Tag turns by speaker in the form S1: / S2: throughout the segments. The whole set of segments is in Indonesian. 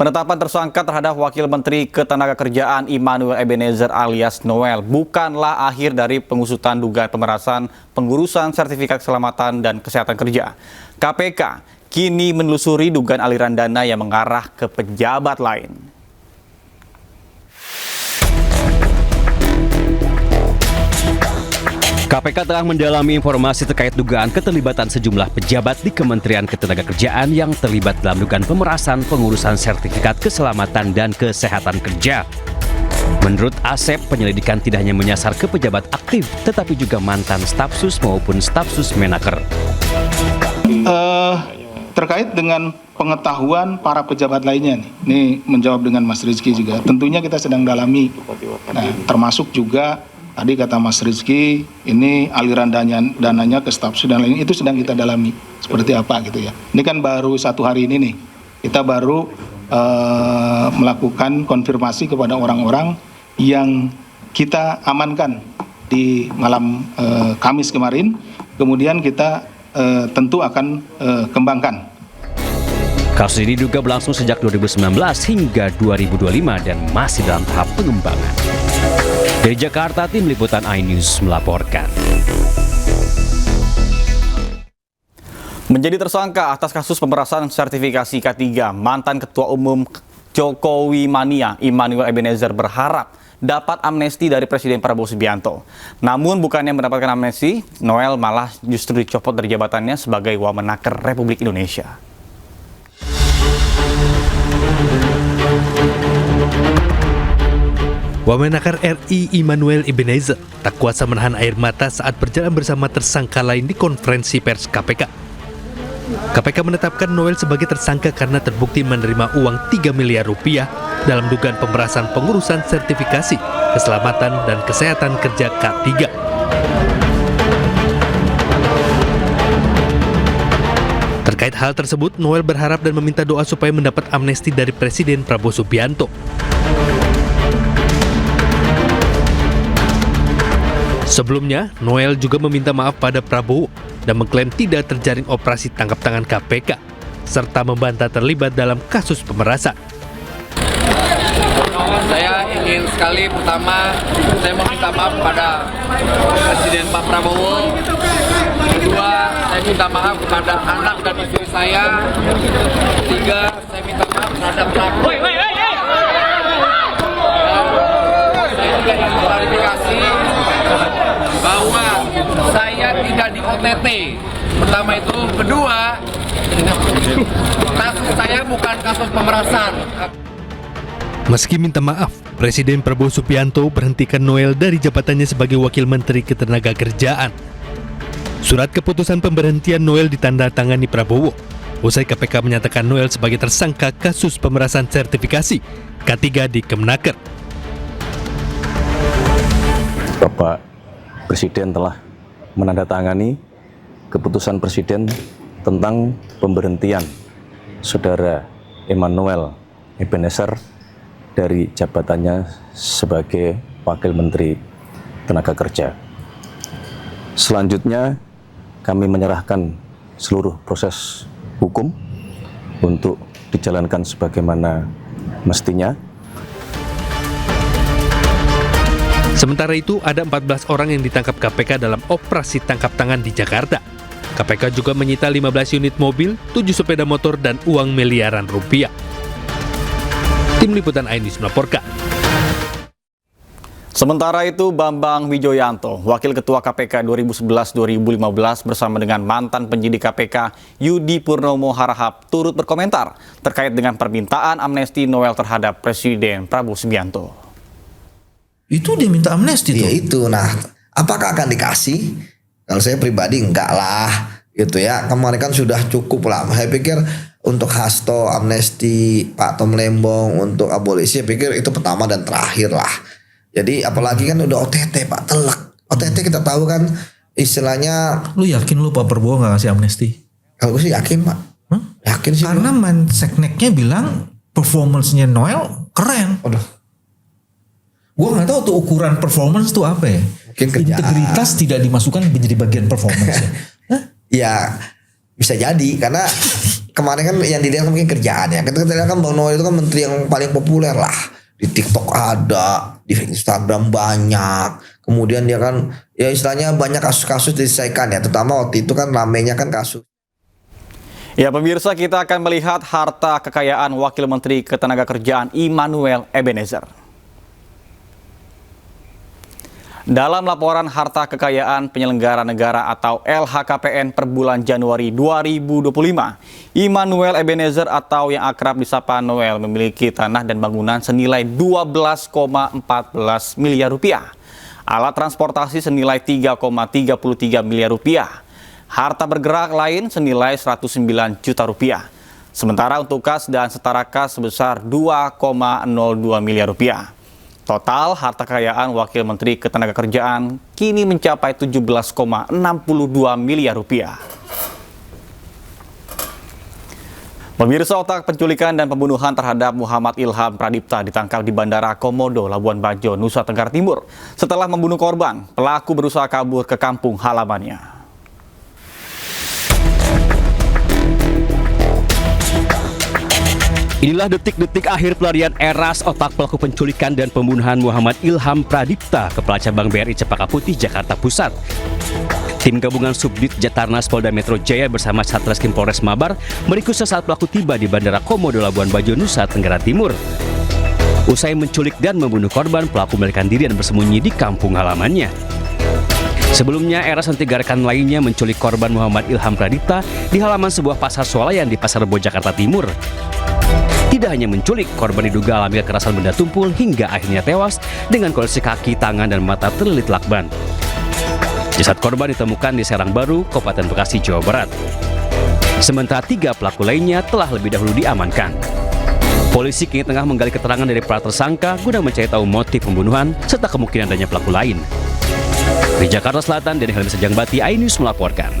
S1: Penetapan tersangka terhadap Wakil Menteri Ketenagakerjaan Immanuel Ebenezer alias Noel bukanlah akhir dari pengusutan dugaan pemerasan pengurusan sertifikat keselamatan dan kesehatan kerja. KPK kini menelusuri dugaan aliran dana yang mengarah ke pejabat lain.
S2: KPK telah mendalami informasi terkait dugaan keterlibatan sejumlah pejabat di Kementerian Ketenagakerjaan yang terlibat dalam dugaan pemerasan pengurusan sertifikat keselamatan dan kesehatan kerja. Menurut Asep, penyelidikan tidak hanya menyasar ke pejabat aktif, tetapi juga mantan stafsus maupun stafsus Menaker.
S3: Terkait dengan pengetahuan para pejabat lainnya nih, menjawab dengan Mas Rizky juga, tentunya kita sedang dalami. Nah, termasuk juga tadi kata Mas Rizky, ini aliran dananya ke stafsus dan lain itu sedang kita dalami seperti apa gitu ya. Ini kan baru 1 hari ini nih, kita baru melakukan konfirmasi kepada orang-orang yang kita amankan di malam Kamis kemarin. Kemudian kita tentu akan kembangkan.
S2: Kasus ini juga berlangsung sejak 2019 hingga 2025 dan masih dalam tahap pengembangan. Dari Jakarta, tim liputan iNews melaporkan.
S1: Menjadi tersangka atas kasus pemerasan sertifikasi K3, mantan Ketua Umum Jokowi Mania Immanuel Ebenezer berharap dapat amnesti dari Presiden Prabowo Subianto. Namun bukannya mendapatkan amnesti, Noel malah justru dicopot dari jabatannya sebagai Wamenaker Republik Indonesia.
S4: Wamenaker RI Immanuel Ebenezer tak kuasa menahan air mata saat berjalan bersama tersangka lain di konferensi pers KPK. KPK menetapkan Noel sebagai tersangka karena terbukti menerima uang 3 miliar rupiah dalam dugaan pemerasan pengurusan sertifikasi keselamatan dan kesehatan kerja K3. Terkait hal tersebut, Noel berharap dan meminta doa supaya mendapat amnesti dari Presiden Prabowo Subianto. Sebelumnya, Noel juga meminta maaf pada Prabowo dan mengklaim tidak terjaring operasi tangkap tangan KPK, serta membantah terlibat dalam kasus pemerasan.
S5: Saya ingin sekali pertama, saya meminta maaf pada Presiden Pak Prabowo. Kedua, saya minta maaf kepada anak dan istri saya. Ketiga, saya minta maaf terhadap Prabowo. Saya juga ingin klarifikasi bahwa saya tidak di OTT. Pertama itu, kedua, kasus saya bukan kasus pemerasan.
S4: Meski minta maaf, Presiden Prabowo Subianto berhentikan Noel dari jabatannya sebagai Wakil Menteri Ketenagakerjaan. Surat keputusan pemberhentian Noel ditandatangani Prabowo. Usai KPK menyatakan Noel sebagai tersangka kasus pemerasan sertifikasi K3 di Kemenaker.
S6: Bapak Presiden telah menandatangani keputusan Presiden tentang pemberhentian Saudara Immanuel Ebenezer dari jabatannya sebagai Wakil Menteri Tenaga Kerja. Selanjutnya, kami menyerahkan seluruh proses hukum untuk dijalankan sebagaimana mestinya.
S4: Sementara itu, ada 14 orang yang ditangkap KPK dalam operasi tangkap tangan di Jakarta. KPK juga menyita 15 unit mobil, 7 sepeda motor, dan uang miliaran rupiah. Tim Liputan iNews melaporkan.
S1: Sementara itu, Bambang Wijoyanto, Wakil Ketua KPK 2011-2015 bersama dengan mantan penyidik KPK Yudi Purnomo Harahap turut berkomentar terkait dengan permintaan amnesti Noel terhadap Presiden Prabowo Subianto.
S7: Itu dia minta amnesti tuh.
S8: Ya itu, nah apakah akan dikasih? Kalau saya pribadi enggak lah, gitu ya. Kemarin kan sudah cukup lah. Saya pikir untuk Hasto amnesti, Pak Tom Lembong untuk abolisi, saya pikir itu pertama dan terakhir lah. Jadi apalagi kan udah OTT Pak, telak. OTT kita tahu kan istilahnya.
S7: Lu yakin lu Pak Prabowo gak kasih amnesti?
S8: Kalau gue sih yakin Pak. Yakin sih.
S7: Karena Sekneknya bilang performance-nya Noel keren.
S8: Aduh.
S7: Gue nggak tahu tuh ukuran performance tuh apa ya. Integritas tidak dimasukkan menjadi bagian performance ya.
S8: Ya bisa jadi karena kemarin kan yang dilihat mungkin kerjaan ya. Kita lihat kan Bang Noel itu kan menteri yang paling populer lah. Di TikTok ada, di Instagram banyak. Kemudian dia kan ya istilahnya banyak kasus-kasus diselesaikan ya. Terutama waktu itu kan ramenya kan kasus.
S1: Ya pemirsa, kita akan melihat harta kekayaan Wakil Menteri Ketenagakerjaan Immanuel Ebenezer. Dalam laporan harta kekayaan penyelenggara negara atau LHKPN per bulan Januari 2025, Immanuel Ebenezer atau yang akrab disapa Noel memiliki tanah dan bangunan senilai 12,14 miliar rupiah, alat transportasi senilai 3,33 miliar rupiah, harta bergerak lain senilai 109 juta rupiah. Sementara untuk kas dan setara kas sebesar 2,02 miliar rupiah. Total harta kekayaan Wakil Menteri Ketenagakerjaan kini mencapai 17,62 miliar rupiah. Pemirsa, otak penculikan dan pembunuhan terhadap Muhammad Ilham Pradipta ditangkap di Bandara Komodo, Labuan Bajo, Nusa Tenggara Timur. Setelah membunuh korban, pelaku berusaha kabur ke kampung halamannya.
S2: Inilah detik-detik akhir pelarian Eras, otak pelaku penculikan dan pembunuhan Muhammad Ilham Pradipta, Kepala Cabang BRI Cempaka Putih, Jakarta Pusat. Tim gabungan Subdit Jatarnas Polda Metro Jaya bersama Satreskrim Polres Mabar meringkus sesaat pelaku tiba di Bandara Komodo, Labuan Bajo, Nusa Tenggara Timur. Usai menculik dan membunuh korban, pelaku melarikan diri dan bersembunyi di kampung halamannya. Sebelumnya, Eras dan 3 rekan lainnya menculik korban Muhammad Ilham Pradipta di halaman sebuah pasar swalayan di Pasar Rebo, Jakarta Timur. Tidak hanya menculik, korban diduga alami kekerasan benda tumpul hingga akhirnya tewas dengan kondisi kaki, tangan, dan mata terlilit lakban. Jasad korban ditemukan di Serang Baru, Kabupaten Bekasi, Jawa Barat. Sementara 3 pelaku lainnya telah lebih dahulu diamankan. Polisi kini tengah menggali keterangan dari para tersangka guna mencari tahu motif pembunuhan serta kemungkinan adanya pelaku lain. Di Jakarta Selatan, Denny Helmi Sejangbati, iNews melaporkan.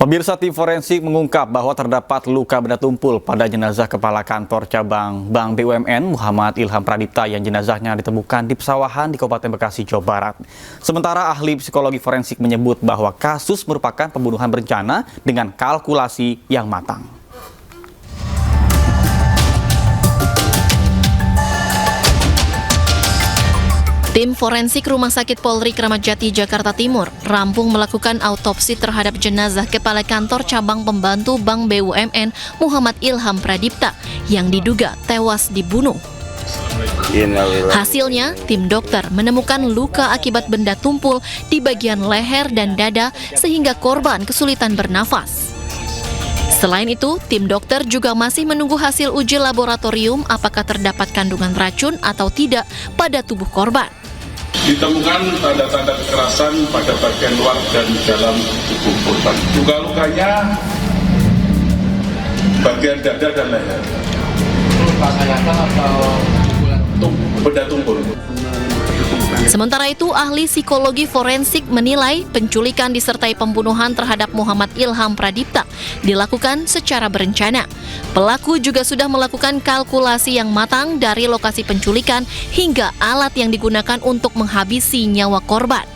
S1: Pemirsa, tim forensik mengungkap bahwa terdapat luka benda tumpul pada jenazah Kepala Kantor Cabang Bank BUMN Muhammad Ilham Pradipta yang jenazahnya ditemukan di pesawahan di Kabupaten Bekasi, Jawa Barat. Sementara ahli psikologi forensik menyebut bahwa kasus merupakan pembunuhan berencana dengan kalkulasi yang matang.
S9: Tim forensik Rumah Sakit Polri Kramat Jati, Jakarta Timur rampung melakukan autopsi terhadap jenazah Kepala Kantor Cabang Pembantu Bank BUMN Muhammad Ilham Pradipta yang diduga tewas dibunuh. Hasilnya, tim dokter menemukan luka akibat benda tumpul di bagian leher dan dada sehingga korban kesulitan bernafas. Selain itu, tim dokter juga masih menunggu hasil uji laboratorium apakah terdapat kandungan racun atau tidak pada tubuh korban.
S10: Ditemukan tanda-tanda kekerasan pada bagian luar dan dalam tubuh korban. Luka-lukanya bagian dada dan leher. Luka sayatan atau benda tumpul.
S9: Sementara itu, ahli psikologi forensik menilai penculikan disertai pembunuhan terhadap Muhammad Ilham Pradipta dilakukan secara berencana. Pelaku juga sudah melakukan kalkulasi yang matang dari lokasi penculikan hingga alat yang digunakan untuk menghabisi nyawa korban.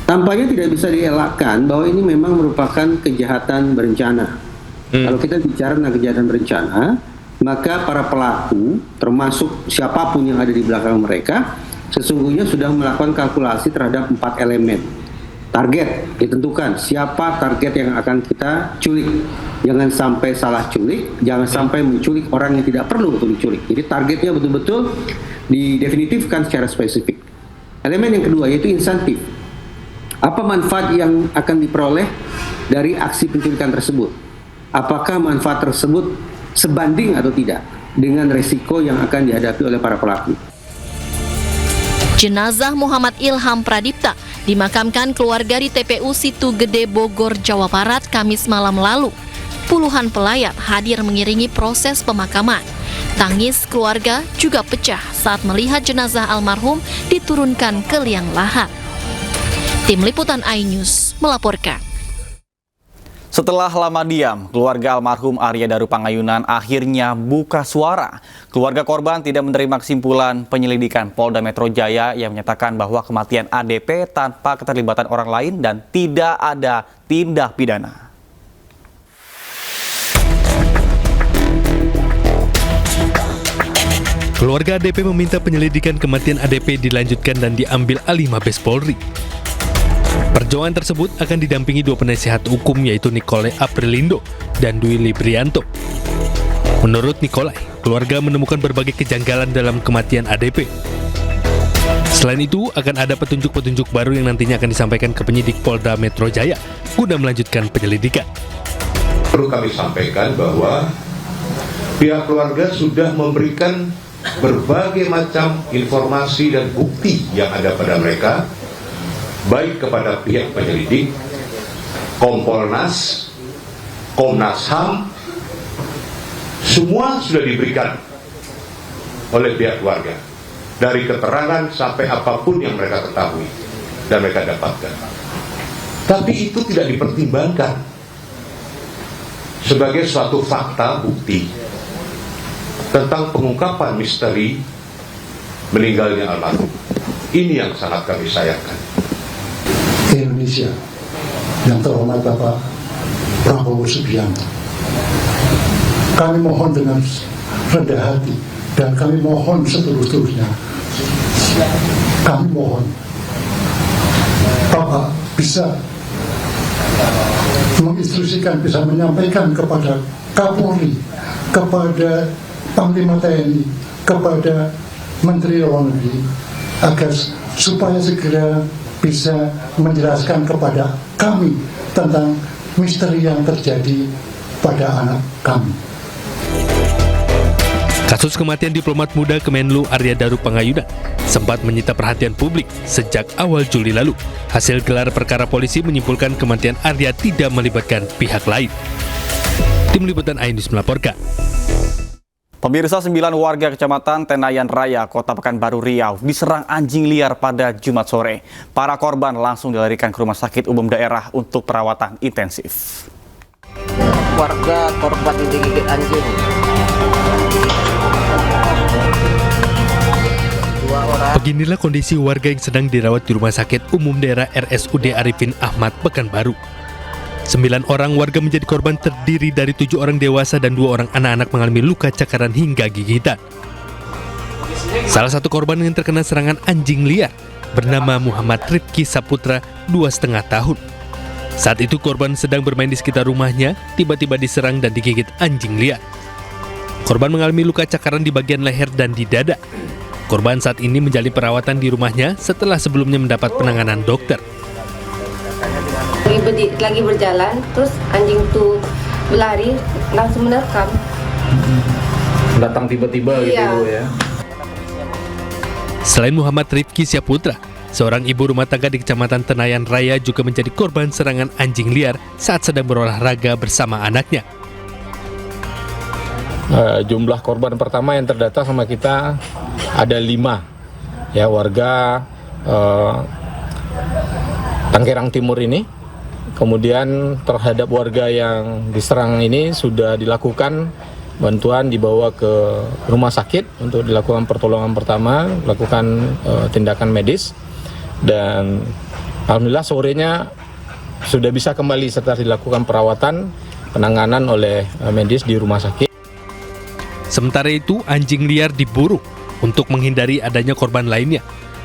S11: Tampaknya tidak bisa dielakkan bahwa ini memang merupakan kejahatan berencana. Kalau kita bicara tentang kejahatan berencana, maka para pelaku, termasuk siapapun yang ada di belakang mereka, sesungguhnya sudah melakukan kalkulasi terhadap 4 elemen. Target ditentukan, siapa target yang akan kita culik. Jangan sampai salah culik, jangan sampai menculik orang yang tidak perlu untuk diculik. Jadi targetnya betul-betul didefinitifkan secara spesifik. Elemen yang kedua yaitu insentif. Apa manfaat yang akan diperoleh dari aksi penculikan tersebut? Apakah manfaat tersebut sebanding atau tidak dengan resiko yang akan dihadapi oleh para pelaku?
S9: Jenazah Muhammad Ilham Pradipta dimakamkan keluarga di TPU Situ Gede, Bogor, Jawa Barat, Kamis malam lalu. Puluhan pelayat hadir mengiringi proses pemakaman. Tangis keluarga juga pecah saat melihat jenazah almarhum diturunkan ke liang lahat. Tim Liputan iNews melaporkan.
S1: Setelah lama diam, keluarga almarhum Arya Daru Pangayunan akhirnya buka suara. Keluarga korban tidak menerima kesimpulan penyelidikan Polda Metro Jaya yang menyatakan bahwa kematian ADP tanpa keterlibatan orang lain dan tidak ada tindak pidana.
S4: Keluarga ADP meminta penyelidikan kematian ADP dilanjutkan dan diambil alih Mabes Polri. Perjuangan tersebut akan didampingi dua penasihat hukum yaitu Nikolai Aprilindo dan Dwi Librianto. Menurut Nikolai, keluarga menemukan berbagai kejanggalan dalam kematian ADP. Selain itu, akan ada petunjuk-petunjuk baru yang nantinya akan disampaikan ke penyidik Polda Metro Jaya guna melanjutkan penyelidikan.
S12: Perlu kami sampaikan bahwa pihak keluarga sudah memberikan berbagai macam informasi dan bukti yang ada pada mereka, baik kepada pihak penyelidik, Kompolnas, Komnas HAM, semua sudah diberikan oleh pihak keluarga, dari keterangan sampai apapun yang mereka ketahui dan mereka dapatkan. Tapi itu tidak dipertimbangkan sebagai suatu fakta bukti tentang pengungkapan misteri meninggalnya almarhum. Ini yang sangat kami sayangkan.
S13: Indonesia yang terhormat Bapak Prabowo Subianto, kami mohon dengan rendah hati dan kami mohon seterus-terusnya, kami mohon Bapak bisa menginstruksikan, bisa menyampaikan kepada Kapolri, kepada Panglima TNI, kepada Menteri Luar Negeri agar supaya segera bisa menjelaskan kepada kami tentang misteri yang terjadi pada anak kami.
S4: Kasus kematian diplomat muda Kemenlu Arya Daru Pangayunan sempat menyita perhatian publik sejak awal Juli lalu. Hasil gelar perkara polisi menyimpulkan kematian Arya tidak melibatkan pihak lain. Tim Liputan iNews melaporkan.
S1: Pemirsa, 9 warga Kecamatan Tenayan Raya, Kota Pekanbaru Riau diserang anjing liar pada Jumat sore. Para korban langsung dilarikan ke Rumah Sakit Umum Daerah untuk perawatan intensif.
S14: Warga korban digigit anjing. 2 orang.
S4: Beginilah kondisi warga yang sedang dirawat di Rumah Sakit Umum Daerah RSUD Arifin Ahmad Pekanbaru. 9 orang warga menjadi korban terdiri dari 7 orang dewasa dan 2 orang anak-anak mengalami luka cakaran hingga gigitan. Salah satu korban yang terkena serangan anjing liar bernama Muhammad Rifki Saputra, 2,5 tahun. Saat itu korban sedang bermain di sekitar rumahnya, tiba-tiba diserang dan digigit anjing liar. Korban mengalami luka cakaran di bagian leher dan di dada. Korban saat ini menjalani perawatan di rumahnya setelah sebelumnya mendapat penanganan dokter.
S15: Lagi berjalan, terus anjing tuh berlari, langsung menerkam.
S16: Datang tiba-tiba gitu ya.
S4: Selain Muhammad Rifki Saputra, seorang ibu rumah tangga di Kecamatan Tenayan Raya juga menjadi korban serangan anjing liar saat sedang berolahraga bersama anaknya.
S16: Jumlah korban pertama yang terdata sama kita ada 5 ya, warga Tanggerang Timur ini. Kemudian terhadap warga yang diserang ini sudah dilakukan bantuan, dibawa ke rumah sakit untuk dilakukan pertolongan pertama, lakukan tindakan medis, dan alhamdulillah sorenya sudah bisa kembali serta dilakukan perawatan penanganan oleh medis di rumah sakit.
S4: Sementara itu, anjing liar diburu untuk menghindari adanya korban lainnya.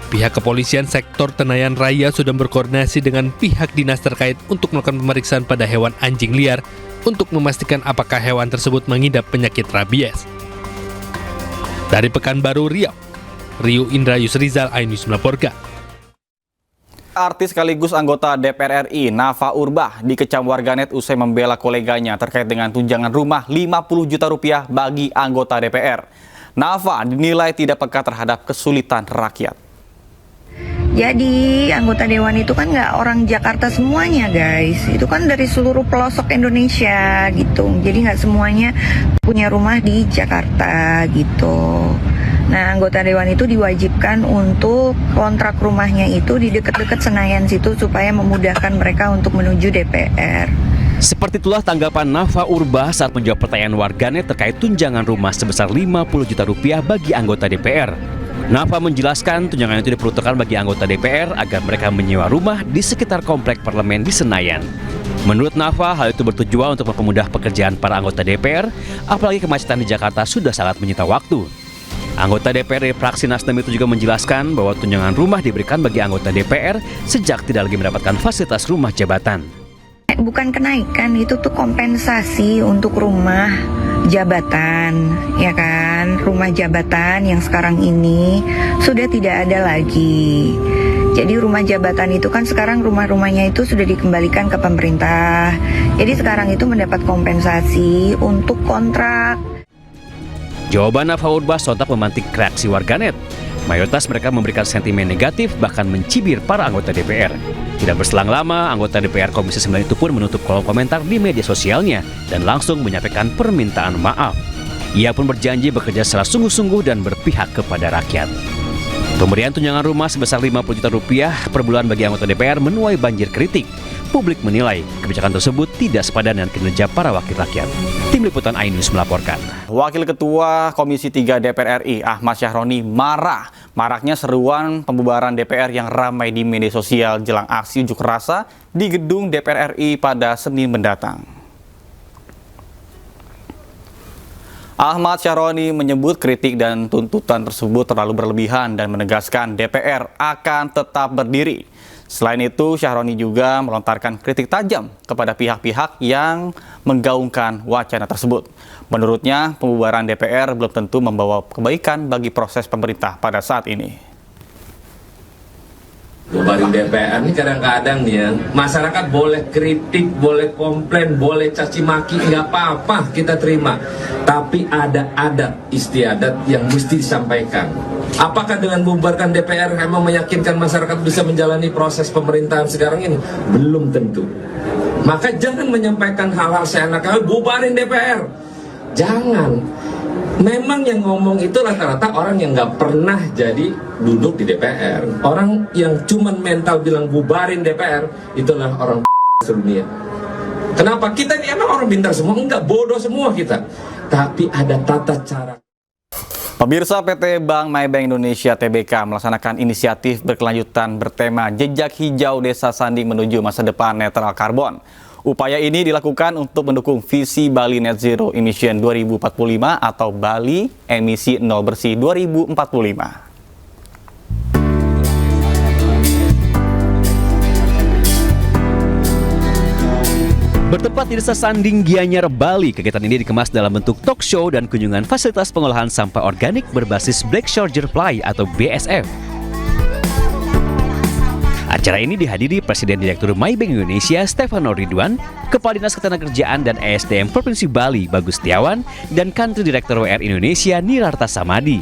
S4: Pihak kepolisian sektor Tenayan Raya sudah berkoordinasi dengan pihak dinas terkait untuk melakukan pemeriksaan pada hewan anjing liar untuk memastikan apakah hewan tersebut mengidap penyakit rabies. Dari Pekanbaru Riau, Rio Indra Yusrizal, iNews melaporkan.
S1: Artis sekaligus anggota DPR RI Nafa Urbah dikecam warganet usai membela koleganya terkait dengan tunjangan rumah 50 juta rupiah bagi anggota DPR. Nafa dinilai tidak peka terhadap kesulitan rakyat.
S17: Jadi anggota dewan itu kan nggak orang Jakarta semuanya guys, itu kan dari seluruh pelosok Indonesia gitu. Jadi nggak semuanya punya rumah di Jakarta gitu. Nah anggota dewan itu diwajibkan untuk kontrak rumahnya itu di dekat-dekat Senayan situ supaya memudahkan mereka untuk menuju DPR.
S2: Seperti itulah tanggapan Nafa Urbah saat menjawab pertanyaan warganet terkait tunjangan rumah sebesar 50 juta rupiah bagi anggota DPR. Nafa menjelaskan tunjangan itu diperuntukkan bagi anggota DPR agar mereka menyewa rumah di sekitar komplek parlemen di Senayan. Menurut Nafa, hal itu bertujuan untuk mempermudah pekerjaan para anggota DPR, apalagi kemacetan di Jakarta sudah sangat menyita waktu. Anggota DPR dari fraksi Nasdem itu juga menjelaskan bahwa tunjangan rumah diberikan bagi anggota DPR sejak tidak lagi mendapatkan fasilitas rumah jabatan.
S17: Bukan kenaikan, itu tuh kompensasi untuk rumah jabatan, ya kan? Rumah jabatan yang sekarang ini sudah tidak ada lagi. Jadi rumah jabatan itu kan sekarang rumah-rumahnya itu sudah dikembalikan ke pemerintah. Jadi sekarang itu mendapat kompensasi untuk kontrak.
S2: Jawaban Nafa Urbah sontak memantik reaksi warganet. Mayoritas mereka memberikan sentimen negatif bahkan mencibir para anggota DPR. Tidak berselang lama, anggota DPR Komisi 9 itu pun menutup kolom komentar di media sosialnya dan langsung menyampaikan permintaan maaf. Ia pun berjanji bekerja secara sungguh-sungguh dan berpihak kepada rakyat. Pemberian tunjangan rumah sebesar 50 juta rupiah per bulan bagi anggota DPR menuai banjir kritik. Publik menilai kebijakan tersebut tidak sepadan dengan kinerja para wakil rakyat. Tim Liputan iNews melaporkan.
S1: Wakil Ketua Komisi 3 DPR RI Ahmad Syahroni marah. Maraknya seruan pembubaran DPR yang ramai di media sosial jelang aksi unjuk rasa di gedung DPR RI pada Senin mendatang. Ahmad Syahroni menyebut kritik dan tuntutan tersebut terlalu berlebihan dan menegaskan DPR akan tetap berdiri. Selain itu, Syahroni juga melontarkan kritik tajam kepada pihak-pihak yang menggaungkan wacana tersebut. Menurutnya, pembubaran DPR belum tentu membawa kebaikan bagi proses pemerintah pada saat ini.
S18: Bubarin DPR ini kadang-kadang nih ya, masyarakat boleh kritik, boleh komplain, boleh caci maki, nggak apa-apa kita terima. Tapi ada adat istiadat yang mesti disampaikan. Apakah dengan membubarkan DPR memang meyakinkan masyarakat bisa menjalani proses pemerintahan sekarang ini? Belum tentu. Maka jangan menyampaikan hal-hal seenaknya, bubarin DPR. Jangan. Memang yang ngomong itu rata-rata orang yang nggak pernah jadi duduk di DPR. Orang yang cuman mental bilang bubarin DPR, itulah orang sedunia. Kenapa? Kita ini emang orang pintar semua? Enggak, bodoh semua kita. Tapi ada tata cara.
S1: Pemirsa, PT Bank Maybank Indonesia Tbk melaksanakan inisiatif berkelanjutan bertema Jejak Hijau Desa Sanding menuju masa depan netral karbon. Upaya ini dilakukan untuk mendukung visi Bali Net Zero Emission 2045 atau Bali Emisi Nol Bersih 2045.
S2: Bertempat di Desa Sanding, Gianyar, Bali, kegiatan ini dikemas dalam bentuk talk show dan kunjungan fasilitas pengolahan sampah organik berbasis Black Soldier Fly atau BSF. Acara ini dihadiri Presiden Direktur Maybank Indonesia Stefano Ridwan, Kepala Dinas Ketenagakerjaan dan ESDM Provinsi Bali Bagus Setiawan, dan Country Director WR Indonesia Nirarta Samadi.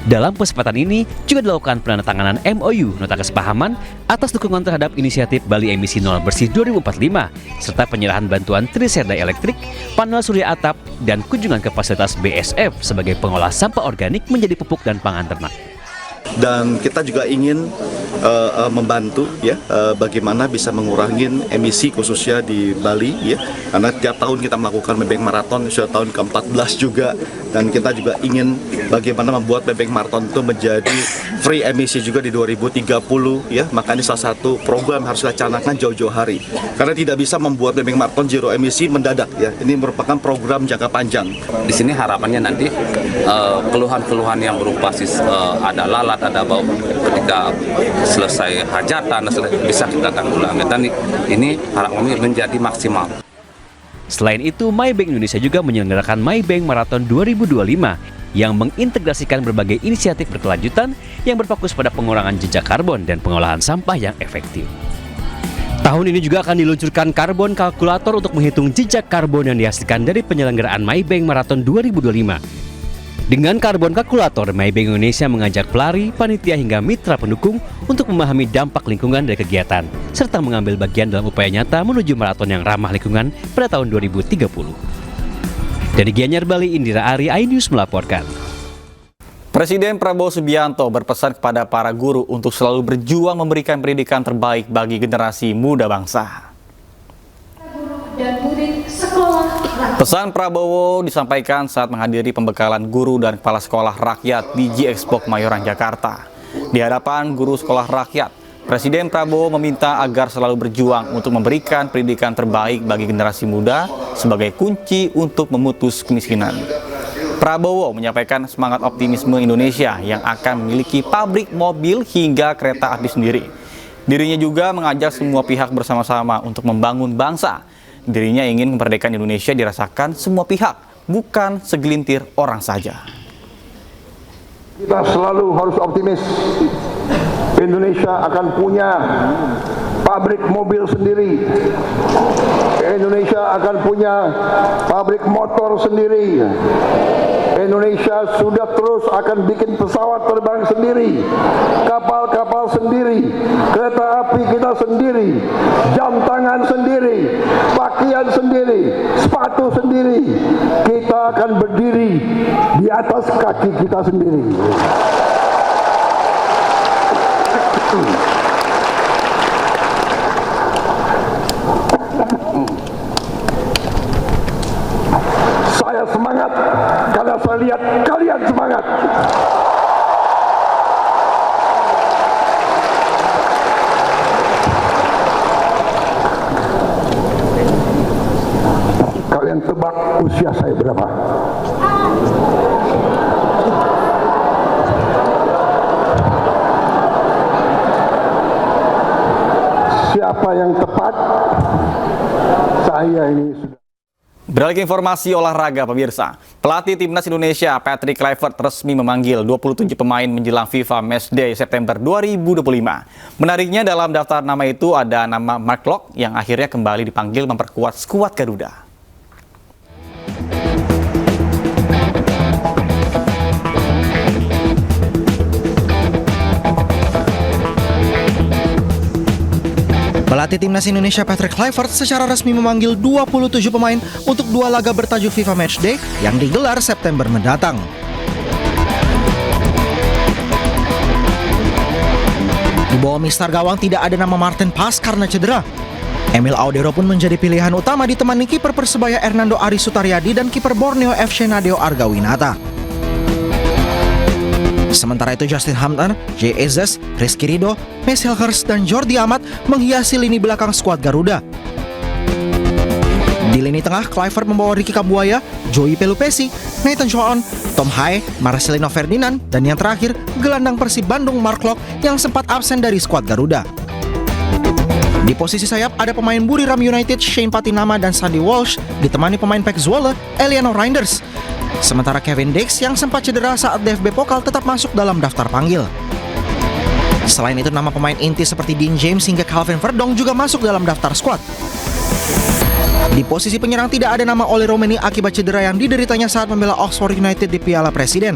S2: Dalam kesempatan ini juga dilakukan penandatanganan MOU nota kesepahaman atas dukungan terhadap inisiatif Bali Emisi Nol Bersih 2045 serta penyerahan bantuan triserda elektrik, panel surya atap, dan kunjungan ke fasilitas BSF sebagai pengolah sampah organik menjadi pupuk dan pangan ternak.
S19: Dan kita juga ingin membantu ya bagaimana bisa mengurangi emisi khususnya di Bali ya, karena tiap tahun kita melakukan Maybank Marathon, sudah tahun ke-14 juga, dan kita juga ingin bagaimana membuat Maybank Marathon itu menjadi free emisi juga di 2030 ya. Maka ini salah satu program harus kita canangkan jauh-jauh hari, karena tidak bisa membuat Maybank Marathon zero emisi mendadak ya. Ini merupakan program jangka panjang.
S20: Di sini harapannya nanti keluhan-keluhan yang berupa ada lalat, ada bau ketika selesai hajatan bisa kita tanggulangi, dan ini harap kami menjadi maksimal.
S2: Selain itu, Maybank Indonesia juga menyelenggarakan Maybank Marathon 2025 yang mengintegrasikan berbagai inisiatif berkelanjutan yang berfokus pada pengurangan jejak karbon dan pengolahan sampah yang efektif. Tahun ini juga akan diluncurkan karbon kalkulator untuk menghitung jejak karbon yang dihasilkan dari penyelenggaraan Maybank Marathon 2025. Dengan karbon kalkulator, Maybank Indonesia mengajak pelari, panitia hingga mitra pendukung untuk memahami dampak lingkungan dari kegiatan, serta mengambil bagian dalam upaya nyata menuju maraton yang ramah lingkungan pada tahun 2030. Dari Gianyar, Bali, Indira Ari, iNews melaporkan.
S1: Presiden Prabowo Subianto berpesan kepada para guru untuk selalu berjuang memberikan pendidikan terbaik bagi generasi muda bangsa. Pesan Prabowo disampaikan saat menghadiri pembekalan guru dan kepala sekolah rakyat di G-Expo Kemayoran, Jakarta. Di hadapan guru sekolah rakyat, Presiden Prabowo meminta agar selalu berjuang untuk memberikan pendidikan terbaik bagi generasi muda sebagai kunci untuk memutus kemiskinan. Prabowo menyampaikan semangat optimisme Indonesia yang akan memiliki pabrik mobil hingga kereta api sendiri. Dirinya juga mengajak semua pihak bersama-sama untuk membangun bangsa. Dirinya ingin kemerdekaan Indonesia dirasakan semua pihak, bukan segelintir orang saja.
S21: Kita selalu harus optimis. Indonesia akan punya pabrik mobil sendiri. Indonesia akan punya pabrik motor sendiri. Indonesia sudah terus akan bikin pesawat terbang sendiri, kapal-kapal sendiri, kereta api kita sendiri, jam tangan sendiri, pakaian sendiri, sepatu sendiri. Kita akan berdiri di atas kaki kita sendiri. Saya semangat karena saya lihat kalian semangat. Kalian tebak usia saya berapa? Siapa yang tepat? Saya ini sudah.
S1: Beralih ke informasi olahraga, pemirsa. Pelatih Timnas Indonesia Patrick Kluivert resmi memanggil 27 pemain menjelang FIFA Matchday September 2025. Menariknya dalam daftar nama itu ada nama Mark Locke yang akhirnya kembali dipanggil memperkuat skuad Garuda.
S22: Pelatih Timnas Indonesia Patrick Kluivert secara resmi memanggil 27 pemain untuk 2 laga bertajuk FIFA Matchday yang digelar September mendatang. Di bawah Mister Gawang tidak ada nama Martin Paes karena cedera. Emil Audero pun menjadi pilihan utama ditemani kiper Persebaya Hernando Ari Sutaryadi dan kiper Borneo FC Nadeo Argawinata. Sementara itu Justin Hamner, Jay Ezes, Rizky Ridho, Mes Hilgers, dan Jordi Amat menghiasi lini belakang skuad Garuda. Di lini tengah, Kluivert membawa Ricky Kabuaya, Joey Pelupesi, Nathan Joon, Tom Haye, Marcelino Ferdinand, dan yang terakhir, gelandang Persib Bandung Mark Locke yang sempat absen dari skuad Garuda. Di posisi sayap ada pemain Buriram United Shane Patinama dan Sandy Walsh ditemani pemain Pek Zwolle Eliano Reinders. Sementara Kevin Dix yang sempat cedera saat DFB Pokal tetap masuk dalam daftar panggil. Selain itu nama pemain inti seperti Dean James hingga Calvin Verdong juga masuk dalam daftar skuad. Di posisi penyerang tidak ada nama Oli Romeni akibat cedera yang dideritanya saat membela Oxford United di Piala Presiden.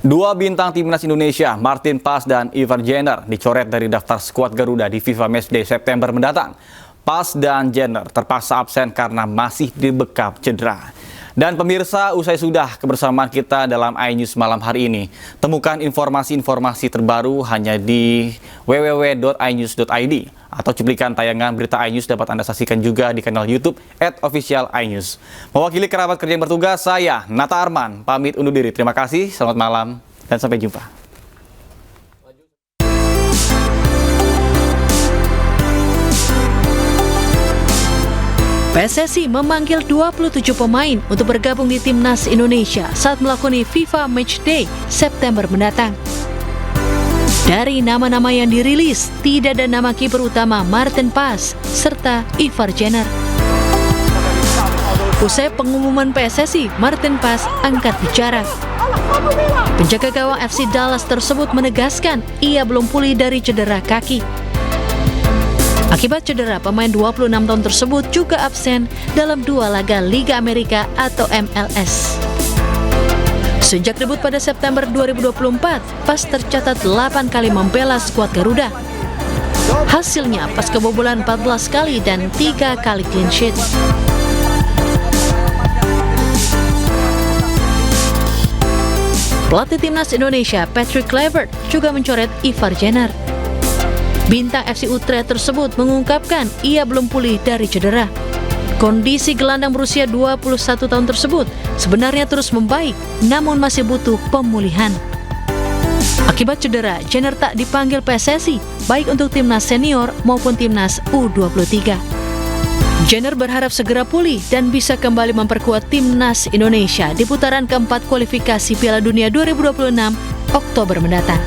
S1: Dua bintang Timnas Indonesia, Martin Paes dan Ivar Jenner, dicoret dari daftar skuad Garuda di FIFA Matchday September mendatang. Paes dan Jenner terpaksa absen karena masih dibekap cedera. Dan pemirsa, usai sudah kebersamaan kita dalam iNews malam hari ini. Temukan informasi-informasi terbaru hanya di www.inews.id atau cuplikan tayangan berita iNews dapat Anda saksikan juga di kanal YouTube @officialinews. Mewakili kerabat kerja yang bertugas, saya Nata Arman pamit undur diri. Terima kasih, selamat malam dan sampai jumpa.
S9: PSSI memanggil 27 pemain untuk bergabung di Timnas Indonesia saat melakoni FIFA Matchday September mendatang. Dari nama-nama yang dirilis, tidak ada nama kiper utama Martin Paes serta Ivar Jenner. Usai pengumuman PSSI, Martin Paes angkat bicara. Penjaga gawang FC Dallas tersebut menegaskan ia belum pulih dari cedera kaki. Akibat cedera, pemain 26 tahun tersebut juga absen dalam 2 laga Liga Amerika atau MLS. Sejak debut pada September 2024, Paes tercatat 8 kali membela skuad Garuda. Hasilnya, Paes kebobolan 14 kali dan 3 kali clean sheet. Pelatih Timnas Indonesia Patrick Kluivert juga mencoret Ivar Jenner. Bintang FC Utrecht tersebut mengungkapkan ia belum pulih dari cedera.
S3: Kondisi gelandang berusia 21 tahun tersebut sebenarnya terus membaik, namun masih butuh pemulihan. Akibat cedera, Jenner tak dipanggil PSSI, baik untuk timnas senior maupun timnas U23. Jenner berharap segera pulih dan bisa kembali memperkuat timnas Indonesia di putaran keempat kualifikasi Piala Dunia 2026 Oktober mendatang.